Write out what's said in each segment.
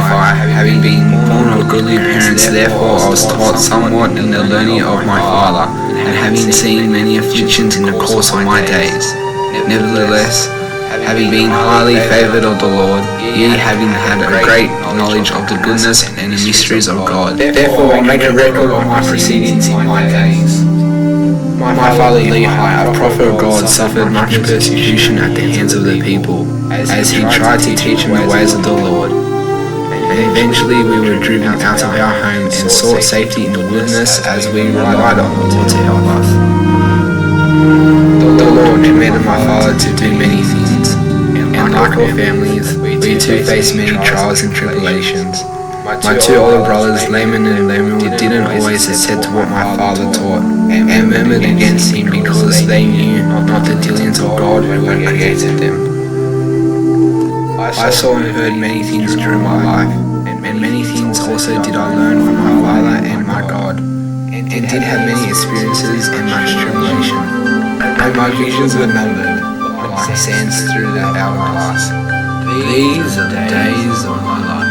having been born of goodly parents, therefore I was taught somewhat in the learning of my father, and having seen many afflictions in the course of my days. Nevertheless, having been highly favoured of the Lord, ye having had a great knowledge of the goodness and the mysteries of God. Therefore I make a record of my proceedings in my days. My father Lehi, a prophet of God, suffered much persecution at the hands of the people, as he tried to teach them the ways of the Lord. And eventually we were driven out of our home and sought safety in the wilderness as we relied on the Lord to help us. The Lord commanded my father to do many things, and like all families, we too faced many trials and tribulations. My two older brothers, Laman and Lemuel, didn't always accept to what my father taught, and murmured against him because they knew not the dealings of God who had created them. I saw and heard many things during my life, and many things also did I learn from my father and my God, and did have many experiences and much tribulation. And my visions were numbered, like sands through the hourglass. These are the days of my life.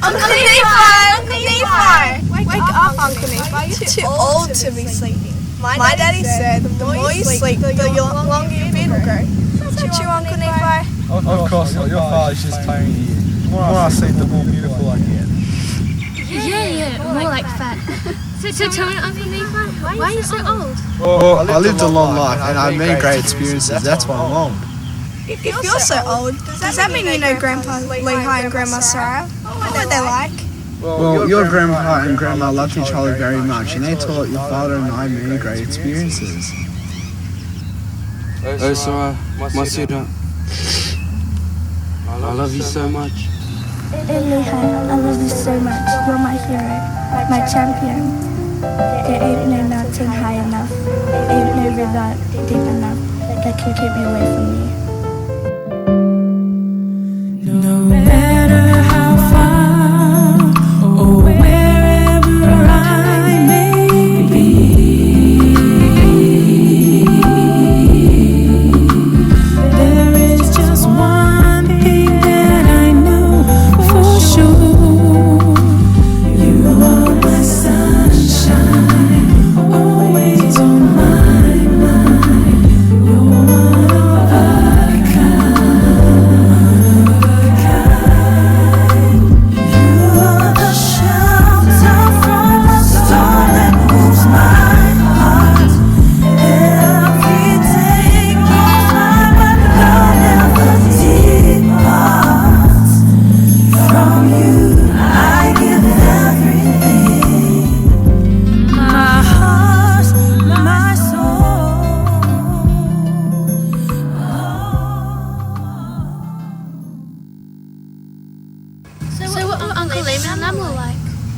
Uncle Nephi! Wake up, Uncle Nephi. You're too old to be sleeping. My daddy said the more you sleep, the longer your beard will grow. Is that true, Uncle Nephi? Of course not. Your father's just playing you. The more I sleep, the more beautiful I get. Yeah, more like fat. So tell me, Uncle Nephi, why are you so old? Well, I lived a long life and I had many great experiences. That's why I'm old. If you're so old, does that mean you know Grandpa Lehi and Grandma Sarah? What are they like? Well, your grandpa and grandma loved each other very much, and they taught your father and I many great experiences. Oh, Sarah, my sweetheart, I love you so much. Lehi, I love you so much. You're my hero, my champion. There ain't no mountain high enough, ain't no river deep enough that can keep me away from you. No matter how far or wherever I may be, there is just one thing that I know for sure. You are my sunshine, always on my mind. You're one of a kind.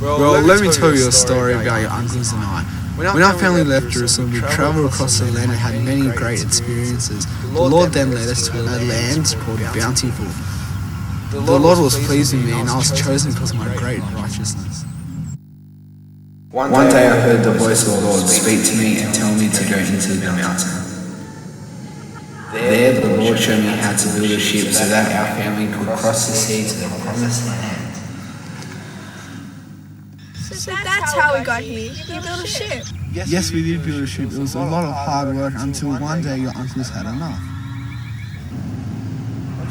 Well, let me tell you a story about your uncles and I. When our family left Jerusalem, we travelled across the land and had many great experiences. The Lord then led us to a land called Bountiful. The Lord was pleased with me, and I was chosen because of my great righteousness. One day I heard the voice of the Lord speak to me and tell me to go into the mountain. There the Lord showed me how to build a ship so that our family could cross the sea to the promised land. So that's how we got here. You built a ship. Yes, we did build a ship. It was a lot of hard work until one day your uncles had enough.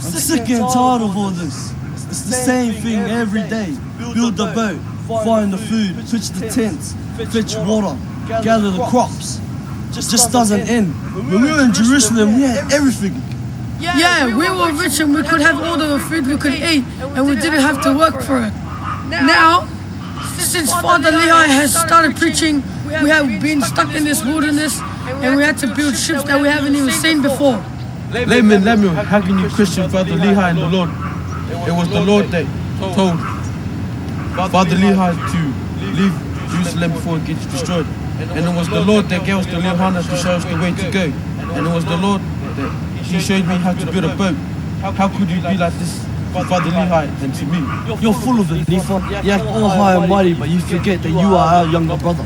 I'm sick and tired of all this. It's the same thing every day. Build the boat, find the food, pitch the tents, fetch water, gather the crops. Just doesn't end. When we were in Jerusalem, we had everything. Yeah, we were rich and we could have all the food we could eat and we didn't have to work for it. Now, since Father Lehi has started preaching, we have been stuck in this wilderness and we had to build ships that we haven't even seen before. Layman, how can you question Father Lehi and the Lord? It was the Lord that told Father Lehi to leave Jerusalem before it gets destroyed. And it was the Lord that gave us the Lehana to show us the way to go. And it was the Lord that He showed me how to build a boat. How could you be like this to Father Lehi and to me? You're full of it, Nephi. You act all high and mighty, but you forget that you are our younger brother.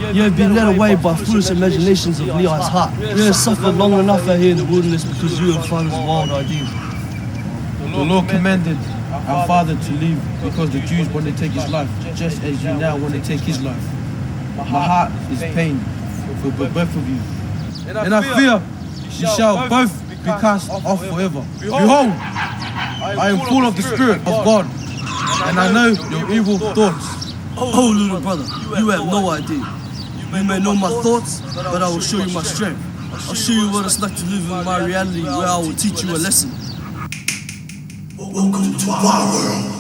You have been led away by foolish imaginations of Lehi's heart. You have suffered long enough out here in the wilderness because you and father's wild ideas. The Lord commanded our father to leave because the Jews want to take his life, just as you now want to take his life. My heart is pain for both of you. And I fear you shall both be cast off forever. Behold, I am full of the Spirit of God, and I know your evil thoughts. Oh, little brother, you have no idea. You may know my thoughts, but I will show you my strength. I'll show you what it's like to live in my reality, where I will teach you a lesson. Welcome to my world.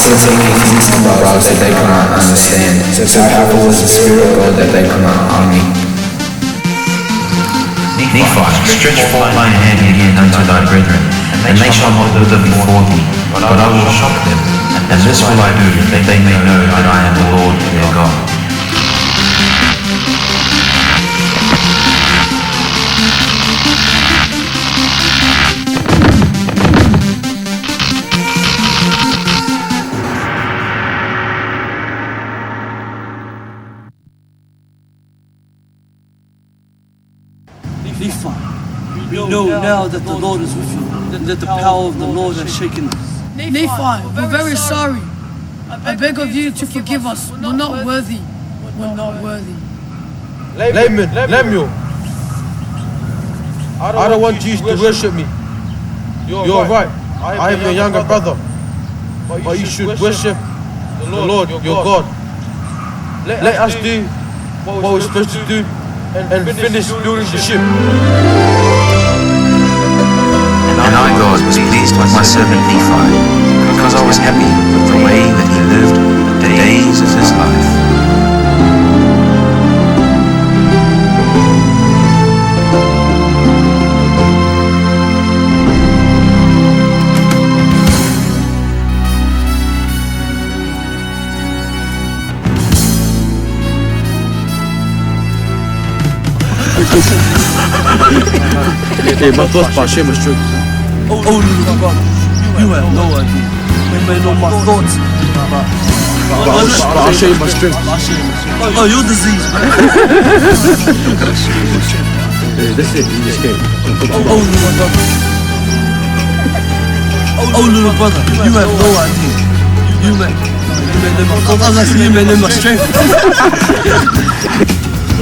Since they came from some brothers that they could not understand, so powerful was the Spirit of God that they could not harm me. Nephi, stretch forth thine hand again unto thy brethren, and they shall not wither before thee, but I will shock them, and this will I do, that they may know that I am the Lord their God. now that the Lord is with you, that the power of the Lord has shaken us. Nephi, we're very sorry. I beg of you to forgive us. We're not worthy. We're not worthy. Lemuel, I don't want you to worship me. You're right. I am your younger brother. But you should worship the Lord, your God. Let us do what we're supposed to do and finish building the ship. And I, God, was pleased with my servant Nephi, because I was happy with the way that he lived the days of his life. My thoughts about shame was true. Oh, little brother, you have no idea. You may know my thoughts, but I'll show you my strength. Oh, you're diseased, man. That's it, you escaped. Oh, little brother. Oh, little brother, you have no idea. You may know my thoughts. You may know my strength.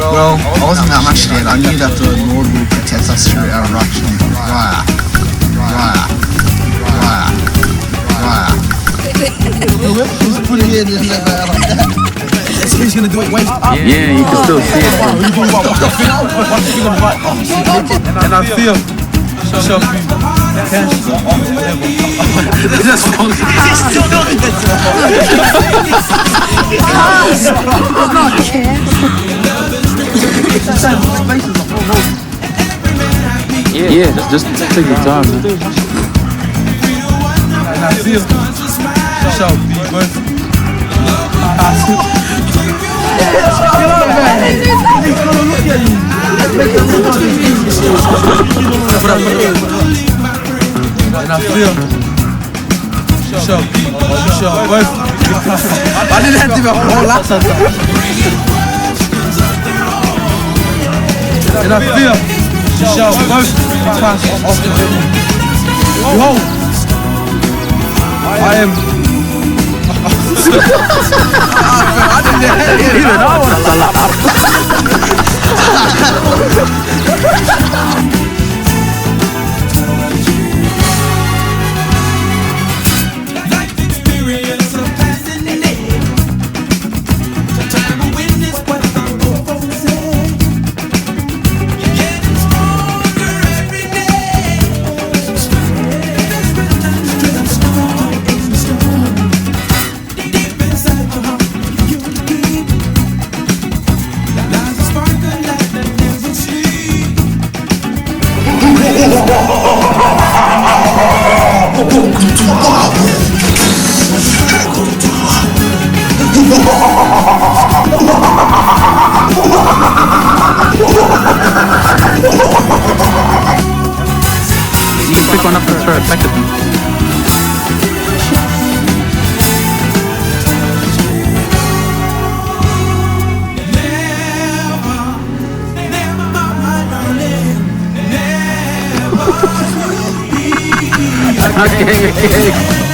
Well, I wasn't that much scared. I knew that the Lord will protect us through our eruption. He's gonna do it. Wait. Yeah, you can still see it. And I feel shall be cancer forever. That's Yeah, just take your time, man. and I feel shall be worth and I feel shall be worth I didn't have to be a whole lot sometimes. And I feel shall both pass off the table. Behold, I am I didn't even know what I was You can pick one up and throw it back at them. Okay.